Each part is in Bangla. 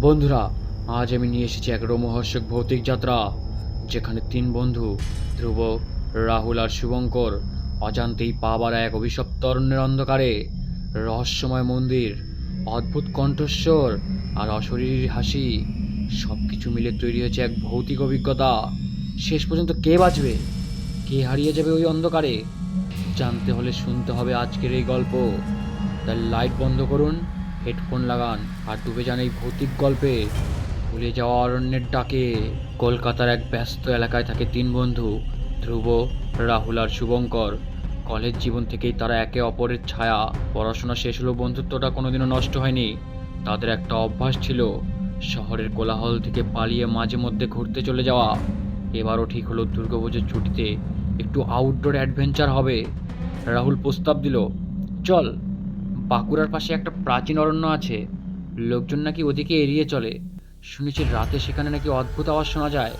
বন্ধুরা, আজ আমি নিয়ে এসেছি এক রোমহর্ষক ভৌতিক যাত্রা, যেখানে তিন বন্ধু ধ্রুব, রাহুল আর শুভঙ্কর অজান্তেই পা বাড়ায় এক অভিশপ্ত অরণ্যের অন্ধকারে। রহস্যময় মন্দির, অদ্ভুত কণ্ঠস্বর আর অশরীরী হাসি, সব কিছু মিলে তৈরি হয়েছে এক ভৌতিক অভিজ্ঞতা। শেষ পর্যন্ত কে বাঁচবে, কে হারিয়ে যাবে ওই অন্ধকারে, জানতে হলে শুনতে হবে আজকের এই গল্প। তাই লাইট বন্ধ করুন, হেডফোন লাগান আর ডুবে যান এই ভৌতিক গল্পে, ভুলে যাওয়া অরণ্যের ডাকে। কলকাতার এক ব্যস্ত এলাকায় থাকে তিন বন্ধু, ধ্রুব, রাহুল আর শুভঙ্কর। কলেজ জীবন থেকেই তারা একে অপরের ছায়া। পড়াশোনা শেষ হলেও বন্ধুত্বটা কোনোদিনও নষ্ট হয়নি। তাদের একটা অভ্যাস ছিল, শহরের কোলাহল থেকে পালিয়ে মাঝে মধ্যে ঘুরতে চলে যাওয়া। এবারও ঠিক হলো দুর্গাপুজোর ছুটিতে একটু আউটডোর অ্যাডভেঞ্চার হবে। রাহুল প্রস্তাব দিল, চল, বাঁকুড়ার পাশে একটা প্রাচীন অরণ্য আছে, লোকজন নাকি ওদিকে এড়িয়ে চলে। শুনেছি রাতে সেখানে নাকি অদ্ভুত আওয়াজ শোনা যায়।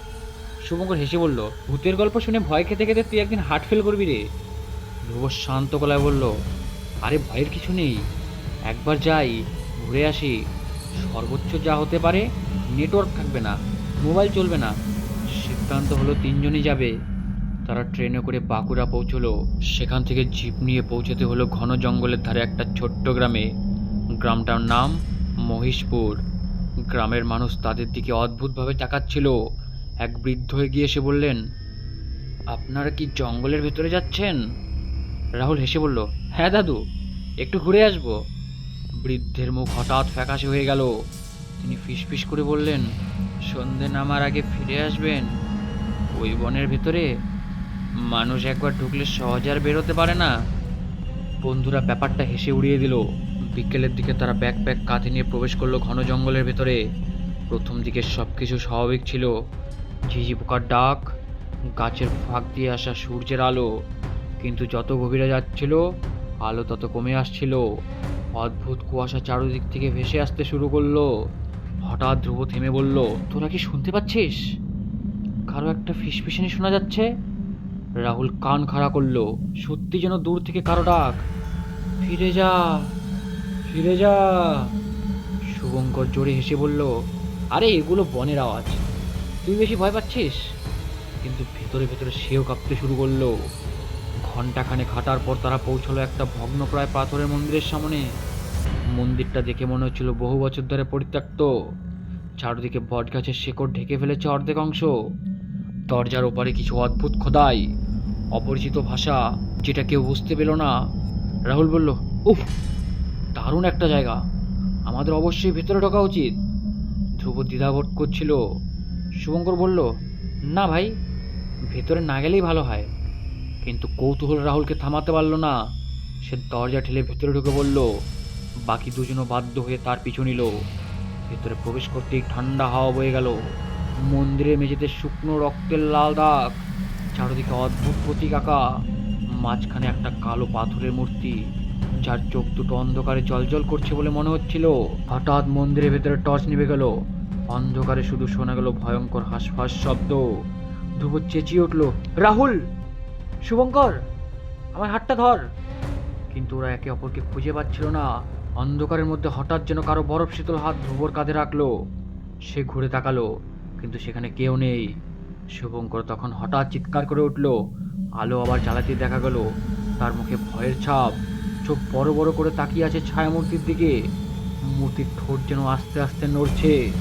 শুভঙ্কর হেসে বলল, ভূতের গল্প শুনে ভয় খেতে খেতে তুই একদিন হার্ট ফেল করবি রে। ধ্রুব শান্ত গলায় বলল, আরে ভয়ের কিছু নেই, একবার যাই, ঘুরে আসি। সর্বোচ্চ যা হতে পারে, নেটওয়ার্ক থাকবে না, মোবাইল চলবে না। সিদ্ধান্ত হলো তিনজনই যাবে। তারা ট্রেনে করে বাঁকুড়া পৌঁছলো। সেখান থেকে জিপ নিয়ে পৌঁছতে হলো ঘন জঙ্গলের ধারে একটা ছোট্ট গ্রামে। গ্রামটার নাম মহিষপুর। গ্রামের মানুষ তাদের দিকে অদ্ভুতভাবে তাকাচ্ছিল। এক বৃদ্ধ এগিয়ে এসে বললেন, আপনারা কি জঙ্গলের ভেতরে যাচ্ছেন? রাহুল হেসে বলল, হ্যাঁ দাদু, একটু ঘুরে আসবো। বৃদ্ধের মুখ হঠাৎ ফ্যাকাশে হয়ে গেল। তিনি ফিসফিস করে বললেন, সন্ধে নামার আগে ফিরে আসবেন। ওই বনের ভেতরে মানুষ একবার ঢুকলে সহজে আর বেরোতে পারে না। বন্ধুরা ব্যাপারটা হেসে উড়িয়ে দিল। বিকেলের দিকে তারা ব্যাকপ্যাক কাঁধে নিয়ে প্রবেশ করলো ঘন জঙ্গলের ভেতরে। প্রথম দিকে সবকিছু স্বাভাবিক ছিল, ঝিঝি পোকার ডাক, গাছের ফাঁক দিয়ে আসা সূর্যের আলো। কিন্তু যত গভীরে যাচ্ছিল, আলো তত কমে আসছিল। অদ্ভুত কুয়াশা চারদিক থেকে ভেসে আসতে শুরু করলো। হঠাৎ ধ্রুব থেমে বলল, তোরা কি শুনতে পাচ্ছিস? কারো একটা ফিসফিসানি শোনা যাচ্ছে। রাহুল কান খাড়া করলো, সত্যি যেন দূর থেকে কারো ডাক, ফিরে যা, ফিরে যা। শুভঙ্কর জোরে হেসে বলল, আরে এগুলো বনের আওয়াজ, তুই বেশি ভয় পাচ্ছিস। কিন্তু ভেতরে ভেতরে সেও কাঁপতে শুরু করলো। ঘন্টাখানেক হাঁটার পর তারা পৌঁছলো একটা ভগ্নপ্রায় পাথরের মন্দিরের সামনে। মন্দিরটা দেখে মনে হচ্ছিল বহু বছর ধরে পরিত্যক্ত। চারদিকে বটগাছের শেকড় ঢেকে ফেলেছে অর্ধেক অংশ। দরজার ওপারে কিছু অদ্ভুত খোদাই, অপরিচিত ভাষা, যেটা কেউ বুঝতে পেল না। রাহুল বলল, উফ, দারুণ একটা জায়গা, আমাদের অবশ্যই ভেতরে ঢোকা উচিত। ধ্রুব দ্বিধাবোধ করছিল। শুভঙ্কর বলল, না ভাই, ভেতরে না গেলেই ভালো হয়। কিন্তু কৌতূহল রাহুলকে থামাতে পারল না। সে দরজা ঠেলে ভেতরে ঢুকে পড়ল। বাকি দুজনও বাধ্য হয়ে তার পিছু নিল। ভেতরে প্রবেশ করতেই ঠান্ডা হাওয়া বয়ে গেল। মন্দিরের মেঝেতে শুকনো রক্তের লাল দাগ, চারদিকে অদ্ভুত প্রতীক আঁকা। মাঝখানে একটা কালো পাথরের মূর্তি, যার চোখ দুটো অন্ধকারে জ্বলজ্বল করছে বলে মনে হচ্ছিল। হঠাৎ মন্দিরের ভেতরে টর্চ নিভে গেল। অন্ধকারে শুধু শোনা গেল ভয়ঙ্কর হাঁসফাঁস শব্দ। ধ্রুব চেঁচিয়ে উঠল, রাহুল, শুভঙ্কর, আমার হাতটা ধর। কিন্তু ওরা একে অপরকে খুঁজে পাচ্ছিল না। অন্ধকারের মধ্যে হঠাৎ যেন কারো বরফ শীতল হাত ধ্রুবর কাঁধে রাখলো। সে ঘুরে তাকালো, কিন্তু সেখানে কেউ নেই। শুভঙ্কর তখন হঠাৎ চিৎকার করে উঠল। আলো আবার জ্বালাতে দেখা গেল তার মুখে ভয়ের ছাপ। চোখ বড় বড় করে তাকিয়ে আছে ছায়ামূর্তির দিকে। মূর্তির ঠোঁট যেন আস্তে আস্তে নড়ছে।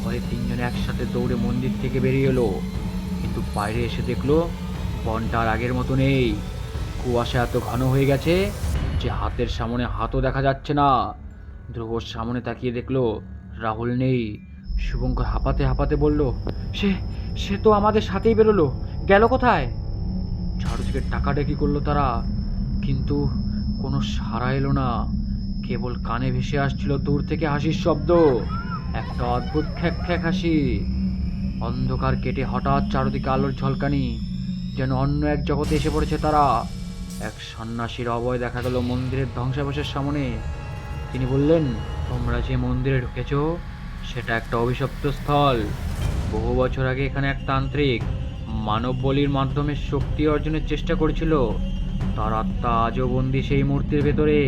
ভয়ে তিনজনে একসাথে দৌড়ে মন্দির থেকে বেরিয়ে এলো। কিন্তু বাইরে এসে দেখলো বনটা আর আগের মতো নেই। কুয়াশা এত ঘন হয়ে গেছে যে হাতের সামনে হাতও দেখা যাচ্ছে না। ধ্রুবর সামনে তাকিয়ে দেখলো রাহুল নেই। শুভঙ্কর হাঁপাতে হাঁপাতে বলল, সে সে তো আমাদের সাথেই বেরোলো, গেল কোথায়? চারদিকে ডাকাডাকি করলো তারা, কিন্তু কোনো সাড়া এলো না। কেবল কানে ভেসে আসছিল দূর থেকে হাসির শব্দ, একটা অদ্ভুত খ্যাক খ্যাক হাসি। অন্ধকার কেটে হঠাৎ চারদিকে আলোর ঝলকানি, যেন অন্য এক জগতে এসে পড়েছে তারা। এক সন্ন্যাসীর অভয় দেখা গেল মন্দিরের ধ্বংসাবশেষের সামনে। তিনি বললেন, তোমরা যে মন্দিরে ঢুকেছ সেটা একটা অভিশপ্ত স্থল। বহু বছর আগে এখানে এক তান্ত্রিক মানব বলির মাধ্যমে শক্তি অর্জনের চেষ্টা করেছিল। তার আত্মা আজও বন্দী সেই মূর্তির ভেতরে।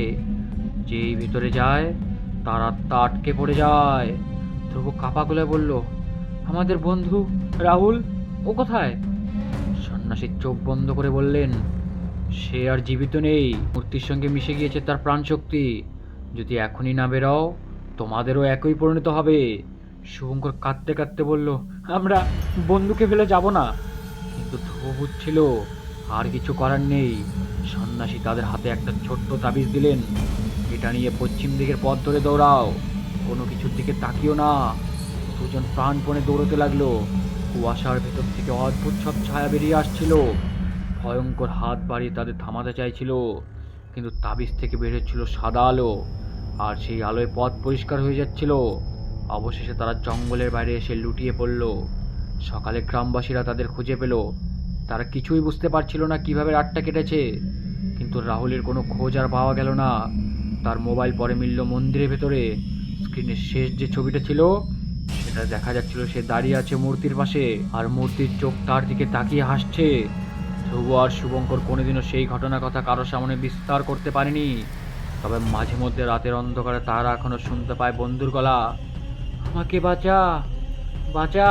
যেই ভিতরে যায় তার আত্মা আটকে পড়ে যায়। ধ্রুব কাপা গলায় বলল, আমাদের বন্ধু রাহুল, ও কোথায়? সন্ন্যাসী চোখ বন্ধ করে বললেন, সে আর জীবিত নেই, মূর্তির সঙ্গে মিশে গিয়েছে তার প্রাণশক্তি। যদি এখনই না বেরও, তোমাদেরও একই পরিণত হবে। শুভঙ্কর কাঁদতে কাঁদতে বলল, আমরা বন্ধুকে ফেলে যাব না। কিন্তু ধ্রুব বুঝছিল আর কিছু করার নেই। সন্ন্যাসী তাদের হাতে একটা ছোট্ট তাবিজ দিলেন, এটা নিয়ে পশ্চিম দিকের পথ ধরে দৌড়াও, কোনো কিছুর দিকে তাকিও না। দুজন প্রাণপণে দৌড়তে লাগলো। কুয়াশার ভেতর থেকে অদ্ভুত সব ছায়া বেরিয়ে আসছিল। ভয়ঙ্কর হাত বাড়িয়ে তাদের থামাতে চাইছিল, কিন্তু তাবিজ থেকে বের হচ্ছিল সাদা আলো, আর সেই আলোয় পথ পরিষ্কার হয়ে যাচ্ছিল। অবশেষে তারা জঙ্গলের বাইরে এসে লুটিয়ে পড়ল। সকালে গ্রামবাসীরা তাদের খুঁজে পেল। তারা কিছুই বুঝতে পারছিল না কিভাবে রাতটা কেটেছে, কিন্তু রাহুলের কোনো খোঁজ আর পাওয়া গেল না। তার মোবাইল পরে মিলল মন্দিরের ভেতরে। স্ক্রিনের শেষ যে ছবিটা ছিল, সেটা দেখা যাচ্ছিল সে দাঁড়িয়ে আছে মূর্তির পাশে, আর মূর্তির চোখ তার দিকে তাকিয়ে হাসছে। ধ্রুব আর শুভঙ্কর কোনোদিনও সেই ঘটনার কথা কারোর সামনে বিস্তার করতে পারেনি, তবে মাঝে মধ্যে রাতের অন্ধকারে তারা এখনো শুনতে পায় বন্ধুর গলা, আমাকে বাঁচা, বাঁচা।